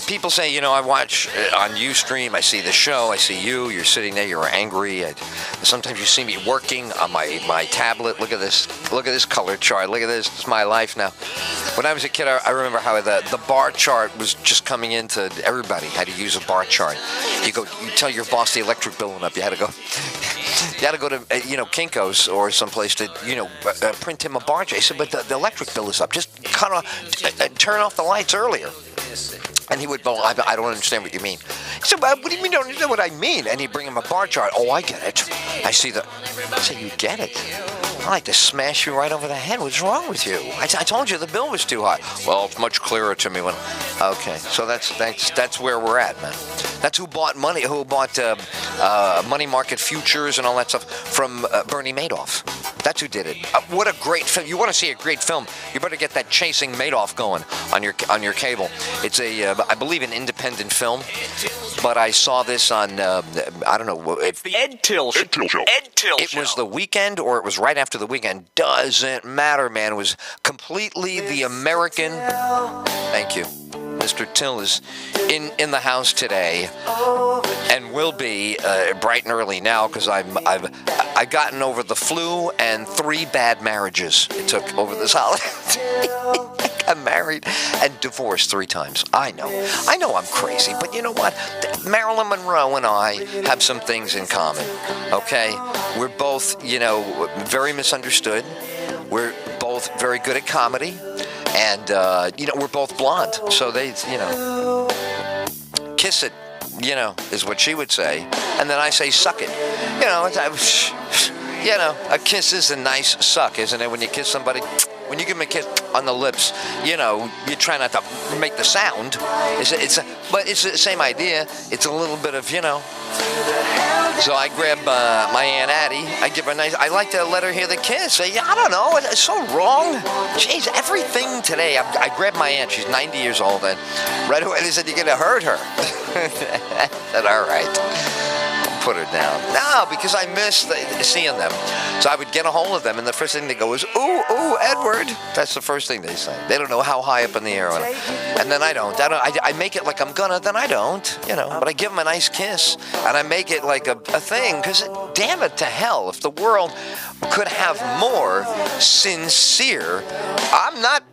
people say, I watch on Ustream, I see the show, I see you're sitting there, you're angry. Sometimes you see me working on my tablet. Look at this color chart. Look at this. It's my life now. When I was a kid, I remember how the bar chart was just coming into everybody had to use a bar chart. You tell your boss the electric bill went up. You had to go to Kinko's or someplace to print him a bar chart. He said, but the electric bill is up. Just kind of turn off the lights earlier. And he would go, I don't understand what you mean. He said, what do you mean you don't understand what I mean? And he'd bring him a bar chart. Oh, I get it. I said, you get it? I like to smash you right over the head. What's wrong with you? I told you the bill was too high. Well, it's much clearer to me when... Okay, so that's where we're at, man. That's who bought money money market futures and all that stuff from Bernie Madoff. That's who did it. What a great film. You want to see a great film, you better get that Chasing Madoff going on your cable. It's I believe, an independent film, but I saw this on, I don't know. It's the EdTyllShow. EdTyllShow. It was the weekend or it was right after the weekend. Doesn't matter, man. It was completely the American. Thank you. Mr. Tyll is in the house today, and will be bright and early now because I've gotten over the flu and 3 bad marriages it took over this holiday. Got married and divorced 3 times. I know I'm crazy, but you know what? Marilyn Monroe and I have some things in common. Okay, we're both very misunderstood. We're both very good at comedy. And, we're both blonde. So they, kiss it, is what she would say. And then I say, suck it. A kiss is a nice suck, isn't it? When you kiss somebody, when you give them a kiss on the lips, you try not to make the sound. But it's the same idea. It's a little bit of, So I grab my Aunt Addie. I like to let her hear the kiss. I don't know. It's so wrong. Jeez, everything today. I grabbed my aunt. She's 90 years old. And right away they said, you're going to hurt her. I said, all right. Put her down. No, because I missed seeing them. So I would get a hold of them, and the first thing they go is, ooh, Edward. That's the first thing they say. They don't know how high up in the air I am. And then I don't. I make it like I'm gonna, then I don't, But I give them a nice kiss, and I make it like a thing, because damn it to hell, if the world could have more sincere, I'm not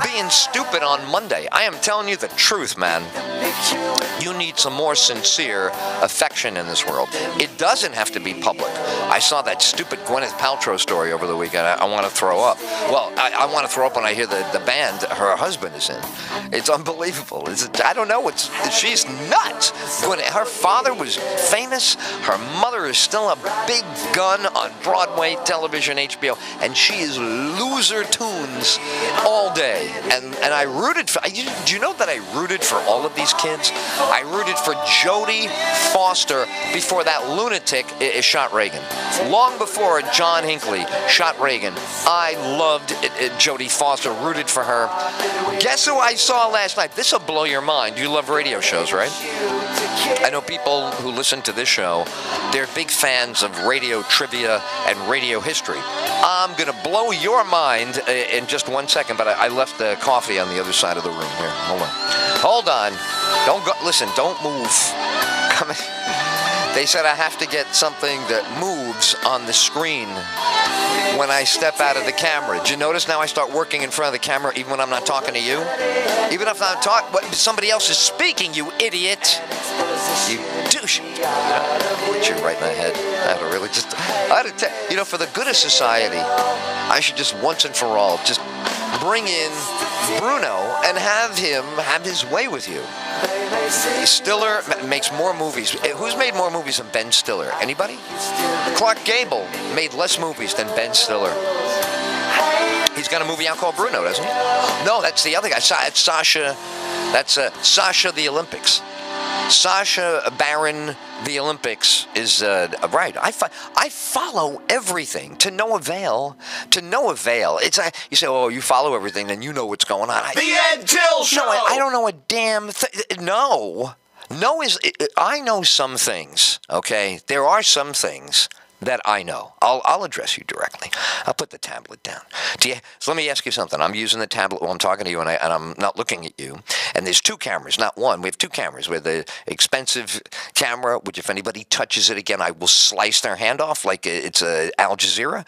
being stupid on Monday. I am telling you the truth, man. You need some more sincere affection in this world. It doesn't have to be public. I saw that stupid Gwyneth Paltrow story over the weekend. I want to throw up. Well, I want to throw up when I hear the band her husband is in. It's unbelievable. I don't know. She's nuts. Her father was famous. Her mother is still a big gun on Broadway, television, HBO, and she is loser tunes all day. And I rooted for... Do you know that I rooted for all of these kids? I rooted for Jodie Foster before that lunatic shot Reagan. Long before John Hinckley shot Reagan, I loved Jodie Foster, rooted for her. Guess who I saw last night? This will blow your mind. You love radio shows, right? I know people who listen to this show, they're big fans of radio trivia and radio history. I'm going to blow your mind in just 1 second, but I left the coffee on the other side of the room. Here, hold on. Don't go. Listen, don't move. Come in. They said I have to get something that moves on the screen when I step out of the camera. Did you notice now I start working in front of the camera even when I'm not talking to you? Even if I'm talking, somebody else is speaking, you idiot. You douche. Hit you right in the head. For the good of society, I should just once and for all just bring in Bruno and have him have his way with you. Stiller makes more movies. Who's made more movies than Ben Stiller? Anybody? Clark Gable made less movies than Ben Stiller. He's got a movie out called Bruno, doesn't he? No, that's the other guy. It's Sasha. That's Sasha the Olympics. Sasha Baron the Olympics is right. I follow everything to no avail. To no avail. It's you say, oh, you follow everything, then you know what's going on. The EdTyllShow. No, I don't know a damn thing. No is. I know some things. Okay, there are some things that I know. I'll address you directly. I'll put the tablet down. So let me ask you something. I'm using the tablet while I'm talking to you, and I'm not looking at you. And there's two cameras, not one. We have two cameras. We have the expensive camera, which if anybody touches it again, I will slice their hand off like it's Al Jazeera.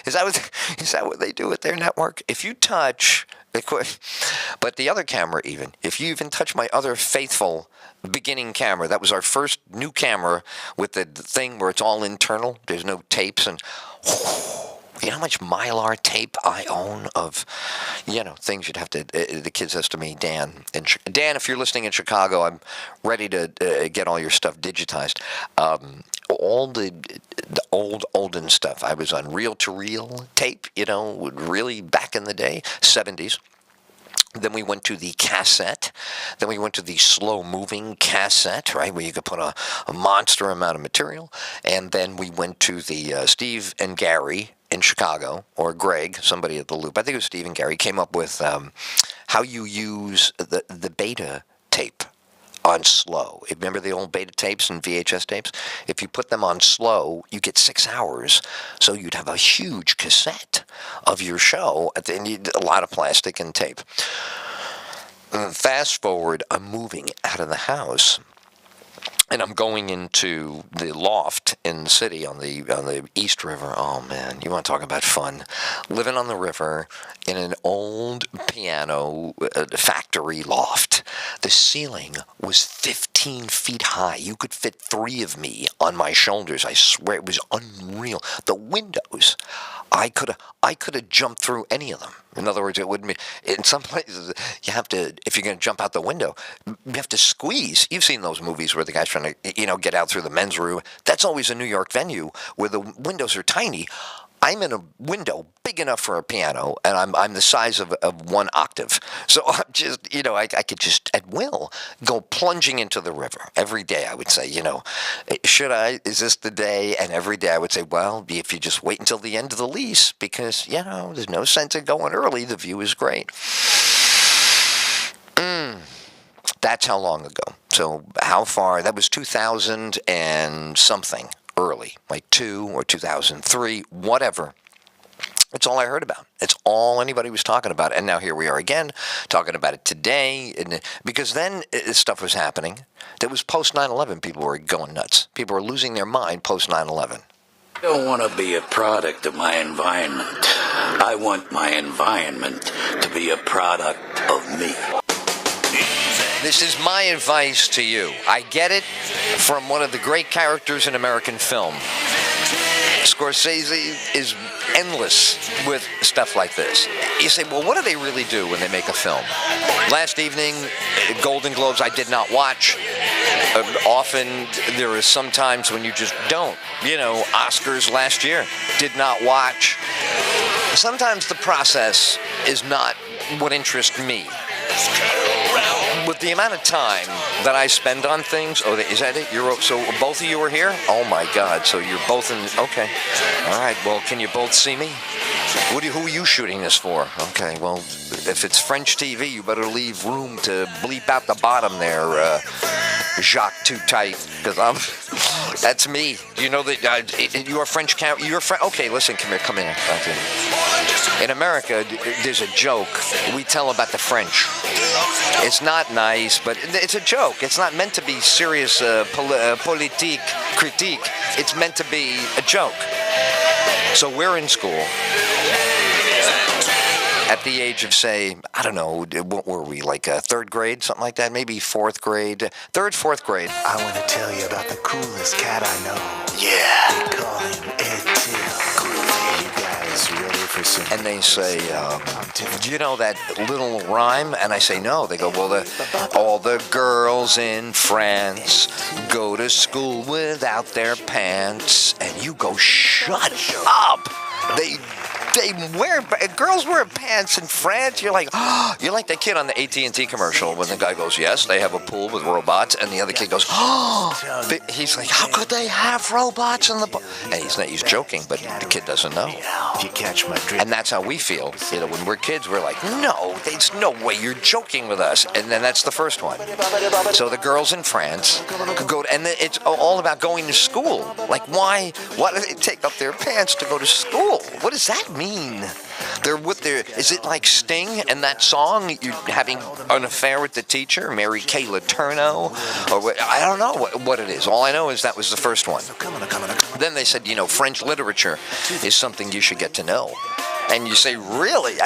Is that what they do with their network? If you touch... But the other camera, if you even touch my other faithful beginning camera, that was our first new camera with the thing where it's all internal. There's no tapes. And you know how much Mylar tape I own of, things you'd have to, the kids says to me, Dan, if you're listening in Chicago, I'm ready to get all your stuff digitized. All the olden stuff. I was on reel-to-reel tape, really back in the day, 70s. Then we went to the cassette. Then we went to the slow-moving cassette, right, where you could put a monster amount of material. And then we went to the Steve and Gary in Chicago, or Greg, somebody at the Loop. I think it was Steve and Gary, came up with how you use the beta tape on slow. Remember the old beta tapes and VHS tapes? If you put them on slow, you get 6 hours. So you'd have a huge cassette of your show. And you need a lot of plastic and tape. Fast forward, I'm moving out of the house. And I'm going into the loft in the city on the East River. Oh, man, you want to talk about fun. Living on the river in an old piano factory loft. The ceiling was 15 feet high. You could fit 3 of me on my shoulders. I swear, it was unreal. The windows, I could have jumped through any of them. In other words, it wouldn't be. In some places, you have to, if you're going to jump out the window, you have to squeeze. You've seen those movies where the guy's trying to, get out through the men's room. That's always a New York venue where the windows are tiny. I'm in a window big enough for a piano, and I'm the size of 1 octave. So I'm just, I could just at will go plunging into the river every day. I would say, should I? Is this the day? And every day I would say, well, if you just wait until the end of the lease, because there's no sense in going early. The view is great. That's how long ago. So how far? That was 2000 and something. Early, like 2 or 2003, whatever. It's all I heard about. It's all anybody was talking about. And now here we are again, talking about it today. And because then stuff was happening. That was post 9/11. People were going nuts. People were losing their mind post 9/11. I don't want to be a product of my environment. I want my environment to be a product of me. This is my advice to you. I get it from one of the great characters in American film. Scorsese is endless with stuff like this. You say, well, what do they really do when they make a film? Last evening, Golden Globes, I did not watch. Often, there is some times when you just don't. Oscars last year, did not watch. Sometimes the process is not what interests me. With the amount of time that I spend on things, is that it? So both of you are here? Oh my God! So you're both in? Okay, all right. Well, can you both see me? Who are you shooting this for? Okay, well, if it's French TV, you better leave room to bleep out the bottom there, Jacques Too Tight, because that's me. You know that you're French. Okay, listen, come in. Okay. In America, there's a joke we tell about the French. It's not nice, but it's a joke. It's not meant to be serious politique critique. It's meant to be a joke. So we're in school at the age of, say, I don't know, what were we, like 3rd grade, something like that? Maybe 4th grade, 3rd, 4th grade. I want to tell you about the coolest cat I know. Yeah. We call him EdTyll. You guys ready for some? And they say, do you know that little rhyme? And I say, no. They go, well, all the girls in France go to school without their pants. And you go, shut up. girls wear pants in France. You're like, oh, you're like that kid on the AT&T commercial when the guy goes, yes, they have a pool with robots, and the other kid goes, oh, he's like, how could they have robots in the pool? And he's joking, but the kid doesn't know. You catch my drift. And that's how we feel. You know, when we're kids, we're like, no, there's no way you're joking with us. And then that's the first one. So the girls in France could go, and it's all about going to school. Like, why do they take off their pants to go to school? What does that mean? Is it like Sting and that song? You're having an affair with the teacher, Mary Kay Letourneau, or what, I don't know what it is. All I know is that was the first one. Then they said, French literature is something you should get to know. And you say, really?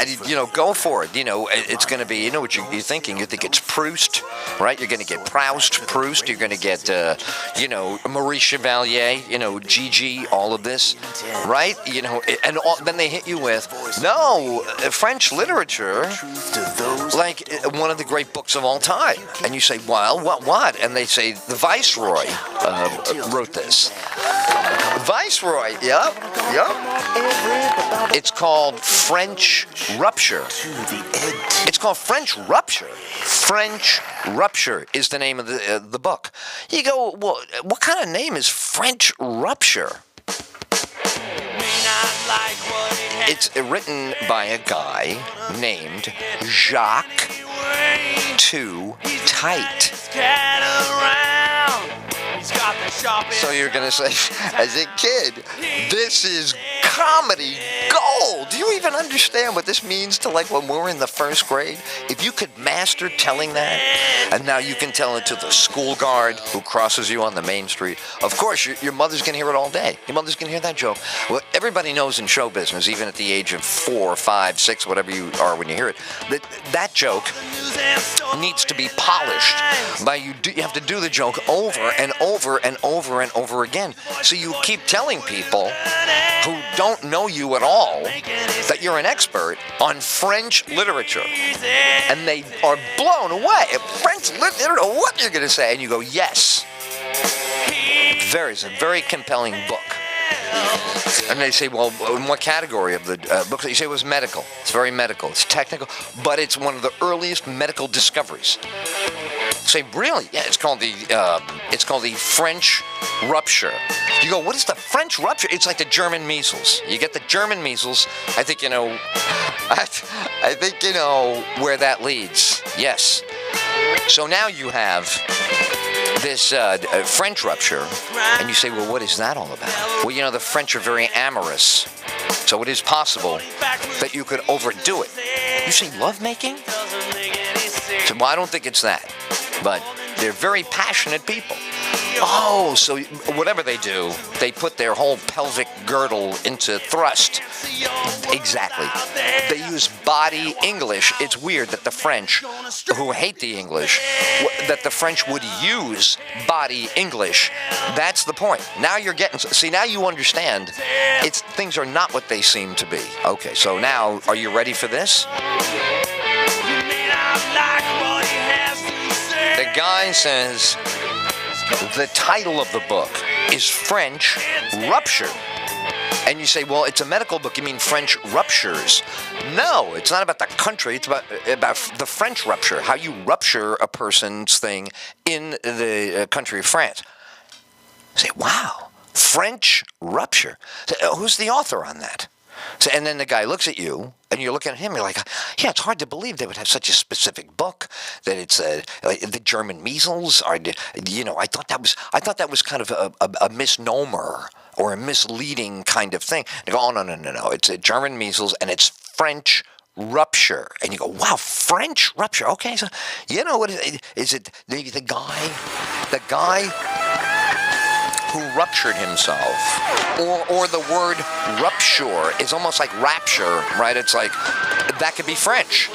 Go for it. It's going to be, what you're thinking. You think it's Proust, right? You're going to get Proust. You're going to get, Marie Chevalier, Gigi, all of this, right? Then they hit you with, no, French literature, like one of the great books of all time. And you say, well, what? And they say, the Viceroy wrote this. Viceroy, yep. It's called French Rupture. It's called French Rupture. French Rupture is the name of the book. You go, well, what kind of name is French Rupture? It's written by a guy named Jacques Too Tight. So you're going to say, as a kid, this is comedy gold. Do you even understand what this means to, like, when we're in the first grade? If you could master telling that, and now you can tell it to the school guard who crosses you on the main street, of course, your mother's going to hear it all day. Your mother's going to hear that joke. Well, everybody knows in show business, even at the age of 4, 5, 6, whatever you are when you hear it, that joke needs to be polished. You have to do the joke over and over and over and over again. So you keep telling people who don't know you at all that you're an expert on French literature. And they are blown away. French literature, they don't know what you're going to say. And you go, yes. It's a very compelling book. And they say, well, in what category of the book? You say it was medical. It's very medical. It's technical, but it's one of the earliest medical discoveries. Say, really? Yeah, it's called the French Rupture. You go, what is the French Rupture? It's like the German measles. You get the German measles. I think you know where that leads. Yes. So now you have this French Rupture, and you say, well, what is that all about? Well, the French are very amorous, so it is possible that you could overdo it. You say lovemaking? So, well, I don't think it's that, but they're very passionate people. Oh, so whatever they do, they put their whole pelvic girdle into thrust. Exactly. They use body English. It's weird that the French, who hate the English, that the French would use body English. That's the point. Now you're getting... See, now you understand. Things are not what they seem to be. Okay, so now, are you ready for this? The guy says... The title of the book is French Rupture. And you say, well, it's a medical book. You mean French ruptures? No, it's not about the country. It's about the French rupture, how you rupture a person's thing in the country of France. You say, wow, French Rupture. So, who's the author on that? So, and then the guy looks at you, and you're looking at him, you're like, yeah, it's hard to believe they would have such a specific book, that it's the German measles. I thought that was kind of a misnomer or a misleading kind of thing. They go, oh, no. It's a German measles, and it's French Rupture. And you go, wow, French Rupture. Okay, so you know what is it? The guy who ruptured himself, or the word rupture is almost like rapture, right? It's like, that could be French.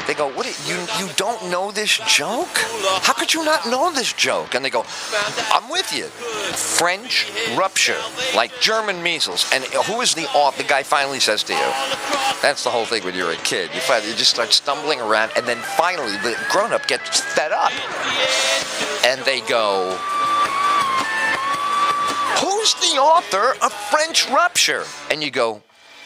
They go, what? You don't know this joke? How could you not know this joke? And they go, I'm with you. French Rupture, like German measles. And who is the author? The guy finally says to you, that's the whole thing when you're a kid. You just start stumbling around, and then finally the grown-up gets fed up. And they go, who's the author of French Rupture? And you go,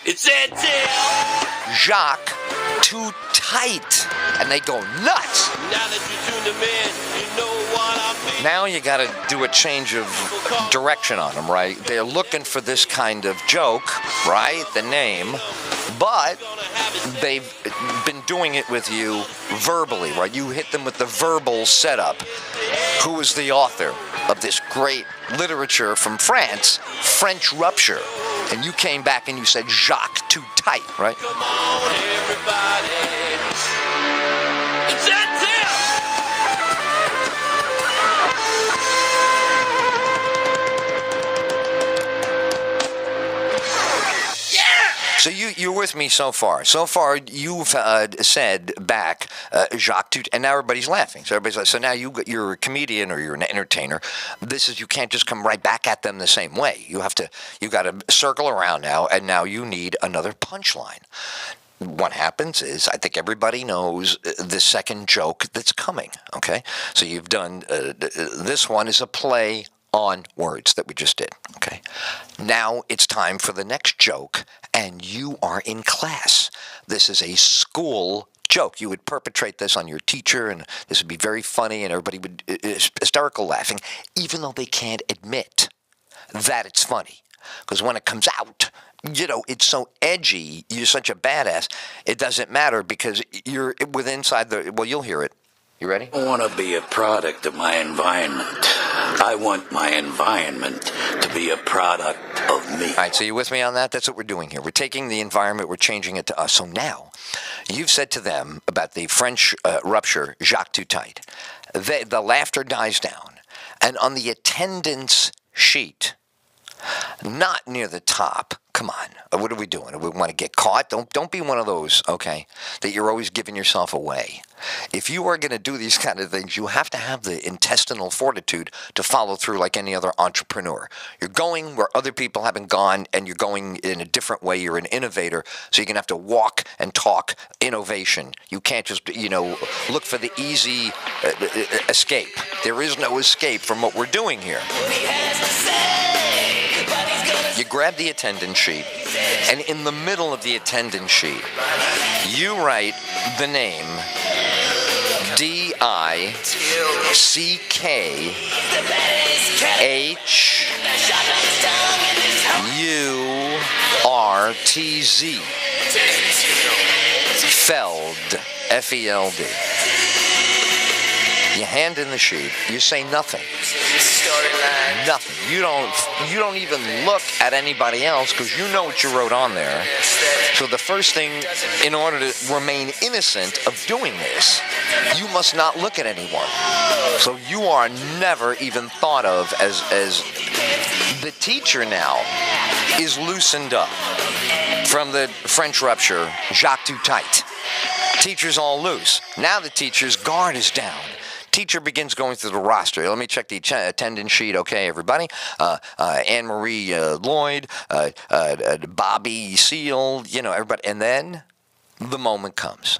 It's EdTyll. Jacques Too Tight. And they go nuts. Now that you tuned them in, you know what I mean. Now you got to do a change of direction on them, right? They're looking for this kind of joke, right? The name. But they've been doing it with you verbally, right? You hit them with the verbal setup. Who is the author of this great literature from France, French Rupture? And you came back and you said Jacques Too Tight, right? Come on, everybody. It's EdTyll. So you're with me so far. So far, you've said back Jacques Tut, and now everybody's laughing. So everybody's like, so now you're a comedian or you're an entertainer. You can't just come right back at them the same way. You got to circle around now, and now you need another punchline. What happens is, I think everybody knows the second joke that's coming. Okay, so you've done this one is a play on words that we just did. Okay, now it's time for the next joke, and you are in class. This is a school joke. You would perpetrate this on your teacher, and this would be very funny, and everybody would hysterical laughing, even though they can't admit that it's funny, because when it comes out, it's so edgy. You're such a badass. It doesn't matter because you're inside the. Well, you'll hear it. You ready? I want to be a product of my environment. I want my environment to be a product of me. All right, so you with me on that? That's what we're doing here. We're taking the environment, we're changing it to us. So now, you've said to them about the French rupture, Jacques Too Tight. The laughter dies down. And on the attendance sheet, not near the top. Come on. What are we doing? We want to get caught? Don't be one of those, okay, that you're always giving yourself away. If you are going to do these kind of things, you have to have the intestinal fortitude to follow through like any other entrepreneur. You're going where other people haven't gone, and you're going in a different way. You're an innovator, so you're going to have to walk and talk innovation. You can't just, look for the easy escape. There is no escape from what we're doing here. You grab the attendance sheet, and in the middle of the attendance sheet, you write the name DICKHURTZ. Feld. F-E-L-D. You hand in the sheet. You say nothing. Nothing. You don't even look at anybody else because you know what you wrote on there. So the first thing, in order to remain innocent of doing this, you must not look at anyone. So you are never even thought of as the teacher now is loosened up from the French rupture, Jacques Too Tight. Teacher's all loose. Now the teacher's guard is down. Teacher begins going through the roster. Let me check the attendance sheet. Okay, everybody. Anne-Marie Lloyd, Bobby Seal, everybody. And then the moment comes.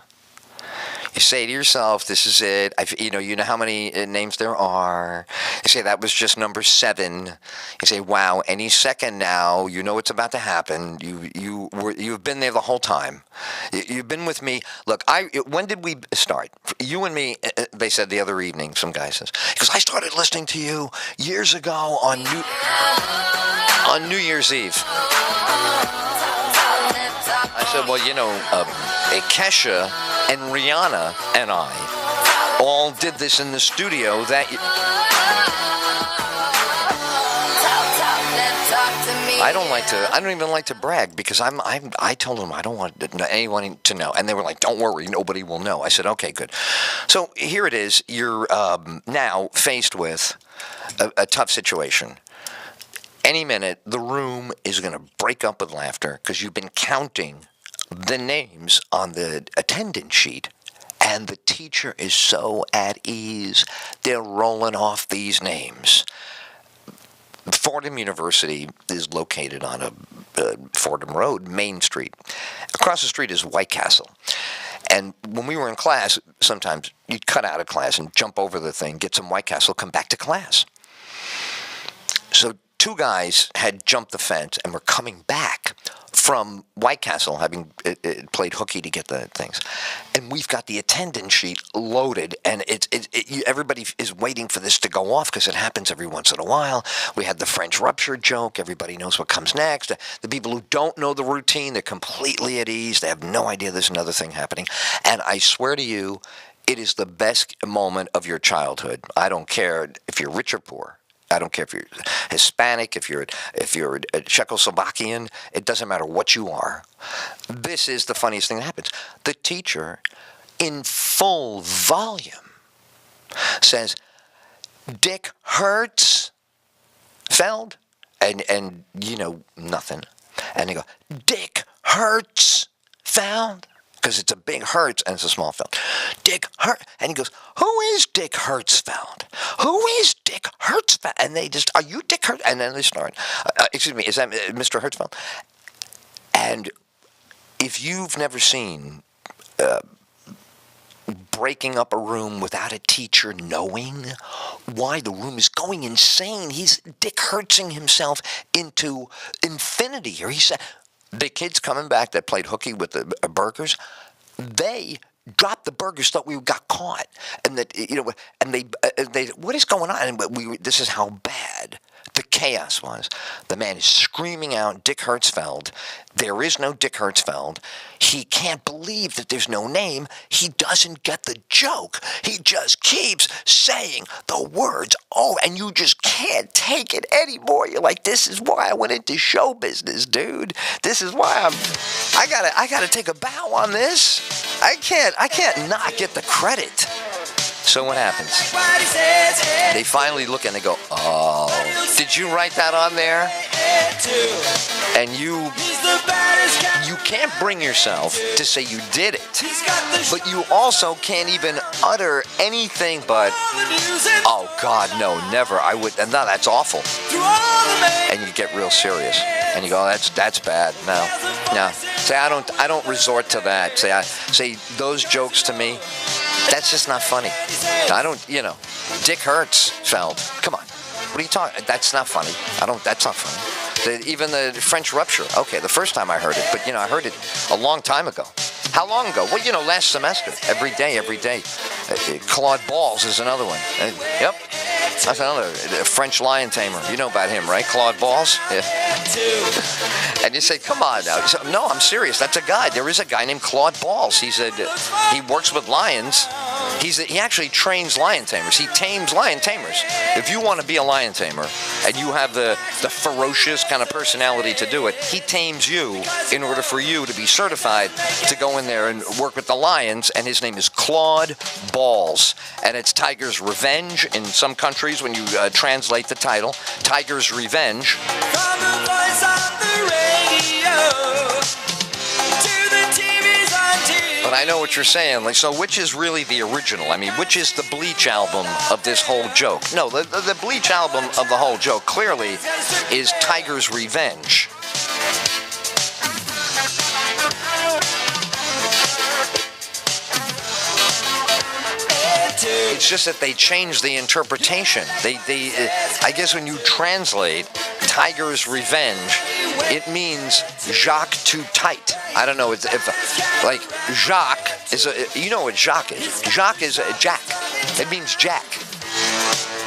You say to yourself, this is it. You know how many names there are. You say, that was just number 7. You say, wow, any second now, you know what's about to happen. You've been there the whole time. You've been with me. Look, when did we start? You and me, they said the other evening, some guy says, because I started listening to you years ago on New Year's Eve. I said, well, Kesha and Rihanna and I all did this in the studio I don't even like to brag because I told them I don't want anyone to know. And they were like, don't worry, nobody will know. I said, okay, good. So here it is. You're now faced with a tough situation. Any minute, the room is going to break up with laughter because you've been counting the names on the attendance sheet, and the teacher is so at ease. They're rolling off these names. Fordham University is located on Fordham Road, Main Street. Across the street is White Castle. And when we were in class, sometimes you'd cut out of class and jump over the thing, get some White Castle, come back to class. So two guys had jumped the fence and were coming back from White Castle, having played hooky to get the things. And we've got the attendance sheet loaded, and everybody is waiting for this to go off because it happens every once in a while. We had the French rupture joke. Everybody knows what comes next. The people who don't know the routine, they're completely at ease. They have no idea there's another thing happening. And I swear to you, it is the best moment of your childhood. I don't care if you're rich or poor. I don't care if you're Hispanic, if you're a Czechoslovakian. It doesn't matter what you are. This is the funniest thing that happens. The teacher, in full volume, says, "Dick Hertzfeld," and you know nothing. And they go, "Dick Hertzfeld," because it's a big Hertz and it's a small Feld. Dick Hertz. And he goes, "Who is Dick Hertzfeld? Who is Dick Hertzfeld?" And they just, "Are you Dick Hertz?" And then they start, "Excuse me, is that Mr. Hertzfeld?" And if you've never seen breaking up a room without a teacher knowing why the room is going insane, he's Dick Hertzing himself into infinity here. He said, the kids coming back that played hooky with the burgers, they dropped the burgers, thought we got caught, and that and they what is going on? And this is how bad the chaos was. The man is screaming out, "Dick Hertzfeld." There is no Dick Hertzfeld. He can't believe that there's no name. He doesn't get the joke. He just keeps saying the words. Oh, and you just can't take it anymore. You're like, this is why I went into show business, dude. This is why I gotta take a bow on this. I can't not get the credit. So what happens? They finally look and they go, "Oh, did you write that on there?" And you can't bring yourself to say you did it, but you also can't even utter anything but, "Oh God, no, never. I would. No, that's awful." And you get real serious, and you go, "That's bad. No. Say I don't resort to that. Say those jokes to me. That's just not funny. I don't, Dick Hertzfeld. Come on. What are you talking? That's not funny. That's not funny. Even the French rupture. Okay, the first time I heard it, but, I heard it a long time ago. How long ago? Well, last semester. Every day. Claude Balls is another one. Yep. That's another French lion tamer. You know about him, right? Claude Balls? Yeah. And you say, come on now. Say, no, I'm serious. That's a guy. There is a guy named Claude Balls. He works with lions. He actually trains lion tamers. He tames lion tamers. If you want to be a lion tamer and you have the ferocious kind of personality to do it, he tames you in order for you to be certified to go in there and work with the lions. And his name is Claude Balls. And it's Tiger's Revenge in some countries when you translate the title. Tiger's Revenge. From the voice on the radio to the TVs on TV. But I know what you're saying. So which is really the original? I mean, which is the Bleach album of this whole joke? No, the Bleach album of the whole joke clearly is Tiger's Revenge. It's just that they changed the interpretation. I guess when you translate Tiger's Revenge, it means Jacques too tight. I don't know if like Jacques is you know what Jacques is? Jacques is a Jack. It means Jack.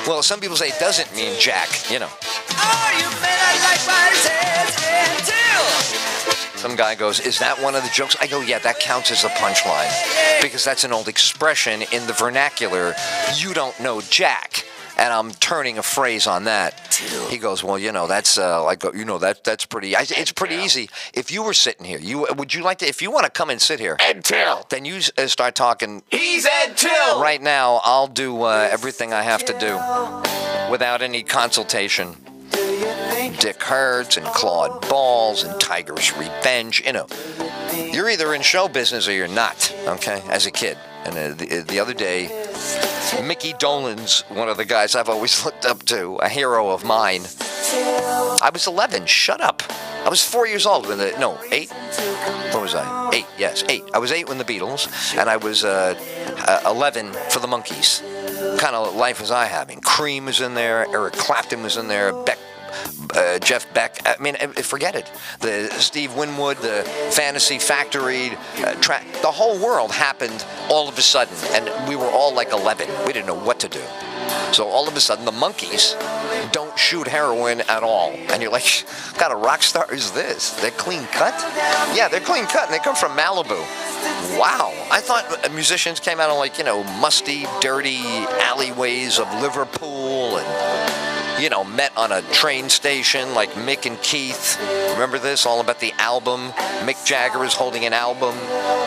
Well, some people say it doesn't mean Jack. Oh, you may not like what it says, Tyll. Some guy goes, "Is that one of the jokes?" I go, "Yeah, that counts as a punchline because that's an old expression in the vernacular. You don't know Jack." And I'm turning a phrase on that. He goes, "Well, that's that's pretty. It's pretty easy. If you were sitting here, would you like to? If you want to come and sit here, Ed Tyll. Then you start talking. He's Ed Tyll. Right now, I'll do everything I have to do without any consultation. Dick Hertz and Claude Balls and Tiger's Revenge. You're either in show business or you're not. Okay, as a kid. And the other day, Mickey Dolenz, one of the guys I've always looked up to, a hero of mine. I was 11. Shut up. I was 4 years old when 8. What was I? 8. Yes, 8. I was 8 when the Beatles, and I was 11 for the Monkees. Kind of life was I having. Cream was in there. Eric Clapton was in there. Jeff Beck. I mean, forget it. The Steve Winwood, the Fantasy Factory, the whole world happened all of a sudden, and we were all like 11. We didn't know what to do. So all of a sudden, the Monkees don't shoot heroin at all. And you're like, what kind of rock star is this? They're clean cut? Yeah, they're clean cut, and they come from Malibu. Wow. I thought musicians came out of, like, musty, dirty alleyways of Liverpool and, met on a train station like Mick and Keith. Remember this? All about the album. Mick Jagger is holding an album.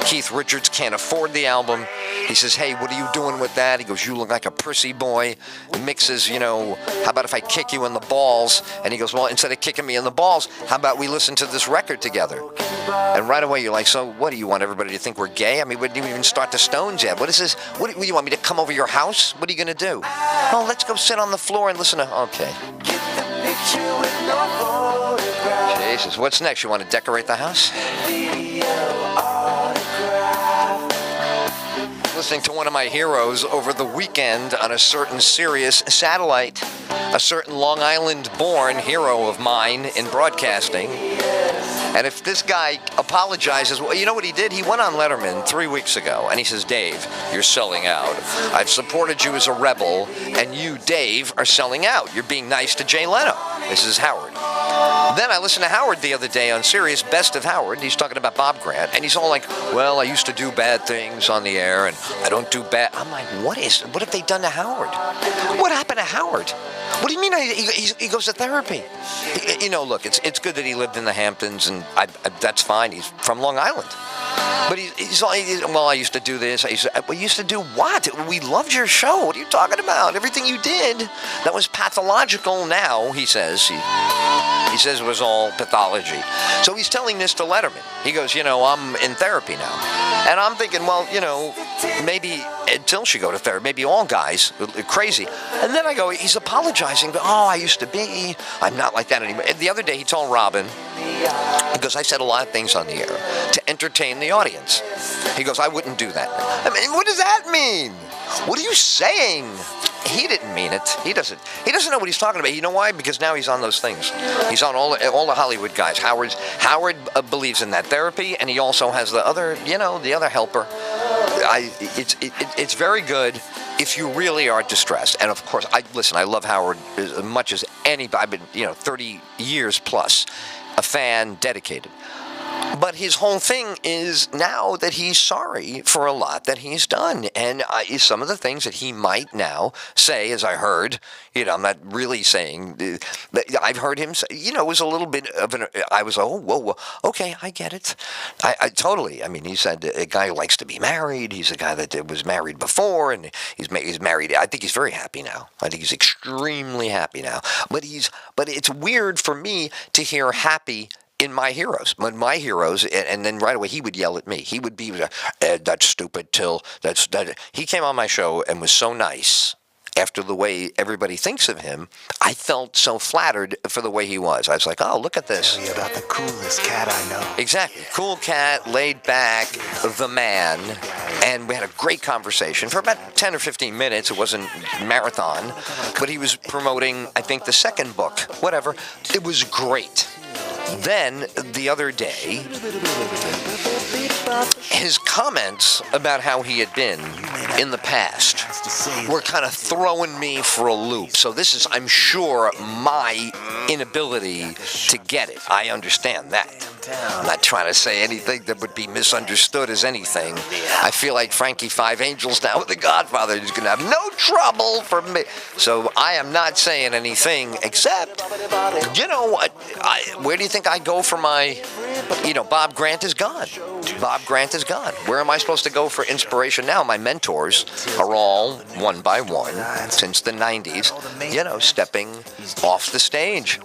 Keith Richards can't afford the album. He says, hey, what are you doing with that? He goes, you look like a prissy boy. And Mick says, how about if I kick you in the balls? And he goes, well, instead of kicking me in the balls, how about we listen to this record together? And right away, you're like, so what do you want everybody to think we're gay? I mean, we didn't even start the Stones yet. What is this? What do you want me to come over your house? What are you going to do? Oh, let's go sit on the floor and listen to, okay. Jesus, what's next? You want to decorate the house? Listening to one of my heroes over the weekend on a certain Sirius satellite, a certain Long Island-born hero of mine in broadcasting. And if this guy apologizes, well, you know what he did? He went on Letterman 3 weeks ago, and he says, Dave, you're selling out. I've supported you as a rebel, and you, Dave, are selling out. You're being nice to Jay Leno. This is Howard. Then I listened to Howard the other day on Sirius, Best of Howard. He's talking about Bob Grant, and he's all like, well, I used to do bad things on the air, and I don't do bad. I'm like, what have they done to Howard? What happened to Howard? What do you mean he goes to therapy? Look, it's good that he lived in the Hamptons, and that's fine. He's from Long Island. But he's well, I used to do this. We used to do what? We loved your show. What are you talking about? Everything you did that was pathological now, he says. He says it was all pathology. So he's telling this to Letterman. He goes, I'm in therapy now. And I'm thinking, well, maybe EdTyll should go to therapy. Maybe all guys are crazy. And then I go, he's apologizing. But, I used to be. I'm not like that anymore. And the other day he told Robin, he goes, I said a lot of things on the air to entertain the audience. He goes, I wouldn't do that. I mean, what does that mean? What are you saying? He didn't mean it. He doesn't know what he's talking about. You know why? Because now he's on those things. He's on all the Hollywood guys. Howard believes in that therapy, and he also has the other, the other helper. It's very good if you really are distressed. And of course, I love Howard as much as anybody. I've been, 30 years plus a fan, dedicated. But his whole thing is now that he's sorry for a lot that he's done. And some of the things that he might now say, as I heard, I'm not really saying, that I've heard him say, it was a little bit of I was, whoa, okay, I get it. I totally, he said a guy who likes to be married. He's a guy that was married before, and he's married. I think he's very happy now. I think he's extremely happy now. But it's weird for me to hear happy in my heroes. When my heroes, and then right away he would yell at me. He would be, Ed, that's stupid, Tyll. He came on my show and was so nice. After the way everybody thinks of him, I felt so flattered for the way he was. I was like, oh, look at this. Tell you about the coolest cat I know. Exactly. Cool cat, laid back, the man. And we had a great conversation for about 10 or 15 minutes. It wasn't marathon, but he was promoting, I think, the second book, whatever. It was great. Then, the other day, his comments about how he had been in the past were kind of throwing me for a loop. So this is, I'm sure, my inability to get it. I understand that. I'm not trying to say anything that would be misunderstood as anything. I feel like Frankie Five Angels now with The Godfather is going to have no trouble for me. So I am not saying anything except, where do you think I go for my, Bob Grant is gone. Bob Grant is gone. Where am I supposed to go for inspiration now? My mentors are all one by one since the 90s, stepping off the stage.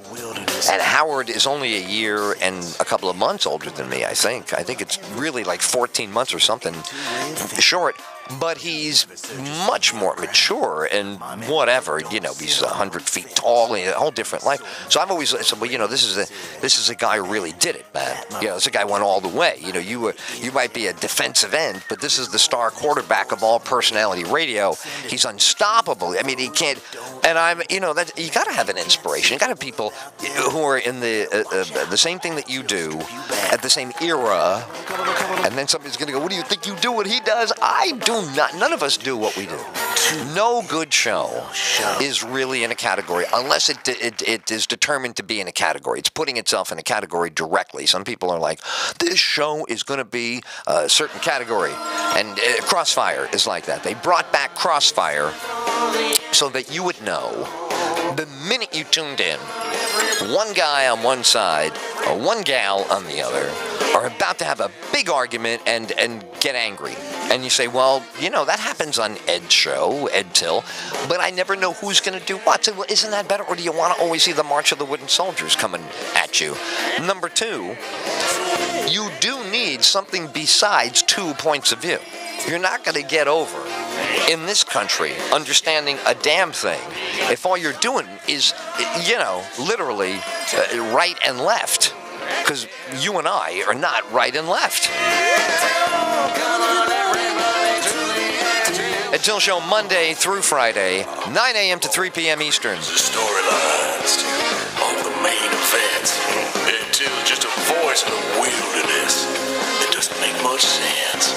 And Howard is only a year and a couple of months older than me, I think. I think it's really like 14 months or something short. but he's much more mature and whatever. He's 100 feet tall, a whole different life. So I've always said, well, this is a guy who really did it, man. This a guy went all the way. You might be a defensive end, but this is the star quarterback of all personality radio. He's unstoppable. I mean, he can't. And that you got to have an inspiration. You got to have people who are in the same thing that you do at the same era. And then somebody's going to go, what do you think you do what he does? I do not. None of us do what we do. No good show is really in a category unless it is determined to be in a category. It's putting itself in a category directly. Some people are like, this show is going to be a certain category. And Crossfire is like that. They brought back Crossfire so that you would know the minute you tuned in, one guy on one side or one gal on the other are about to have a big argument and get angry. And you say, well, that happens on Ed's show, EdTyll, but I never know who's going to do what. So, well, isn't that better? Or do you want to always see the March of the Wooden Soldiers coming at you? Number two, you do need something besides 2 points of view. You're not going to get over in this country understanding a damn thing if all you're doing is, literally right and left. Because you and I are not right and left. EdTyll Show Monday through Friday, 9 a.m. to 3 p.m. Eastern. The storylines, all the main events. EdTyll just a voice in the wilderness. It doesn't make much sense.